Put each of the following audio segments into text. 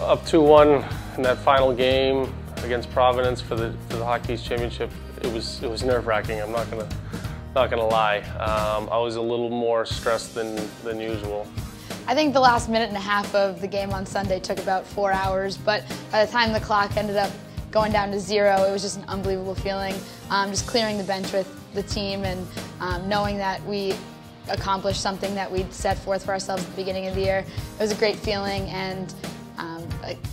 Up 2-1 in that final game against Providence for the Hockey East Championship, it was nerve-wracking. I'm not gonna lie. I was a little more stressed than usual. I think the last minute and a half of the game on Sunday took about 4 hours, but by the time the clock ended up going down to 0, it was just an unbelievable feeling. Just clearing the bench with the team and knowing that we accomplished something that we'd set forth for ourselves at the beginning of the year. It was a great feeling, and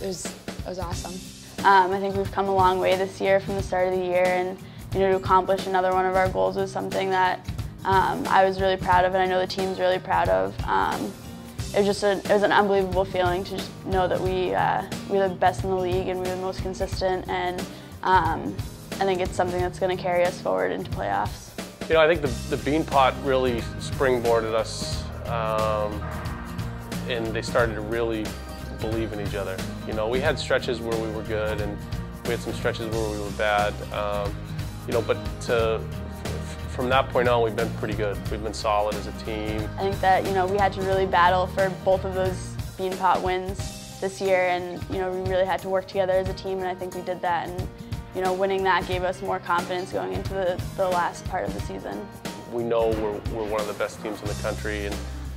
it was awesome. I think we've come a long way this year from the start of the year, and to accomplish another one of our goals was something that I was really proud of, and I know the team's really proud of. It was an unbelievable feeling to just know that we were the best in the league and we were the most consistent, and I think it's something that's going to carry us forward into playoffs. I think the Bean Pot really springboarded us, and they started to really believe in each other. We had stretches where we were good, and we had some stretches where we were bad. But from that point on, we've been pretty good. We've been solid as a team. I think that we had to really battle for both of those Bean Pot wins this year, and we really had to work together as a team, and I think we did that. And winning that gave us more confidence going into the last part of the season. We know we're one of the best teams in the country, and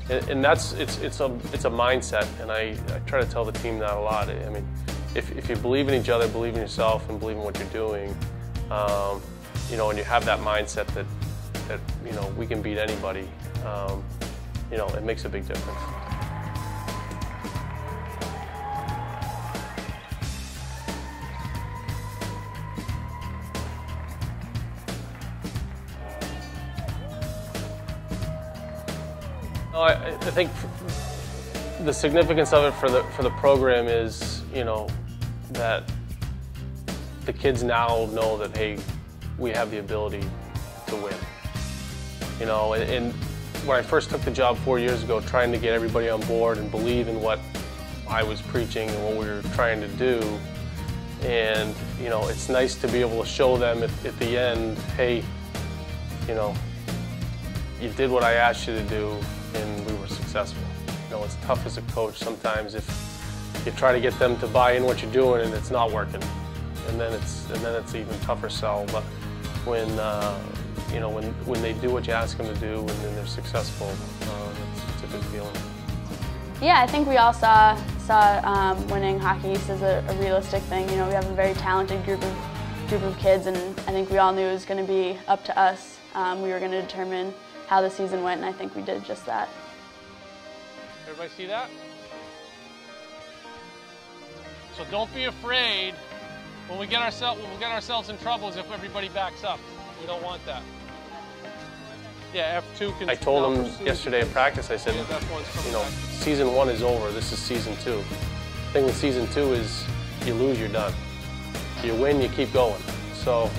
it's a mindset, and I try to tell the team that a lot. I mean, if you believe in each other, believe in yourself, and believe in what you're doing, and you have that mindset that we can beat anybody, it makes a big difference. I think the significance of it for the program is, that the kids now know that, hey, we have the ability to win. And when I first took the job 4 years ago, trying to get everybody on board and believe in what I was preaching and what we were trying to do, and it's nice to be able to show them at the end, hey, you did what I asked you to do, and we were successful. It's tough as a coach sometimes if you try to get them to buy in what you're doing and it's not working, and then it's an even tougher sell. But when they do what you ask them to do and then they're successful, it's a good feeling. Yeah, I think we all saw winning Hockey East as a realistic thing. We have a very talented group of kids, and I think we all knew it was going to be up to us. We were going to determine how the season went, and I think we did just that. Everybody see that? So don't be afraid when we get ourselves in trouble if everybody backs up. We don't want that. Yeah, F2 can. I told them yesterday at practice, I said, season 1 is over, this is season 2. The thing with season 2 is you lose, you're done. You win, you keep going. So,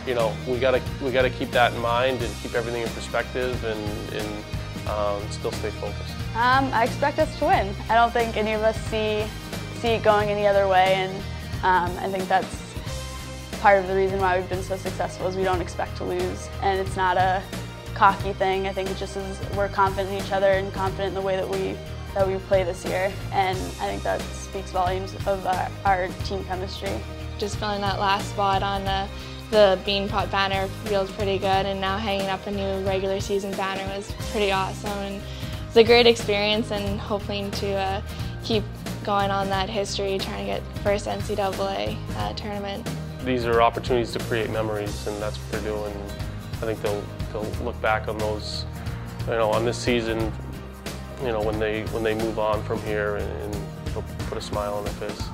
we gotta keep that in mind and keep everything in perspective and still stay focused. I expect us to win. I don't think any of us see it going any other way, and I think that's part of the reason why we've been so successful is we don't expect to lose, and it's not a cocky thing. I think it just is we're confident in each other and confident in the way that we play this year, and I think that speaks volumes of our team chemistry. Just filling that last spot on the Bean Pot banner feels pretty good, and now hanging up a new regular season banner was pretty awesome, and it's a great experience, and hoping to keep going on that history, trying to get first NCAA tournament. These are opportunities to create memories, and that's what they're doing. I think they'll look back on those, on this season, when they move on from here, and they'll put a smile on their face.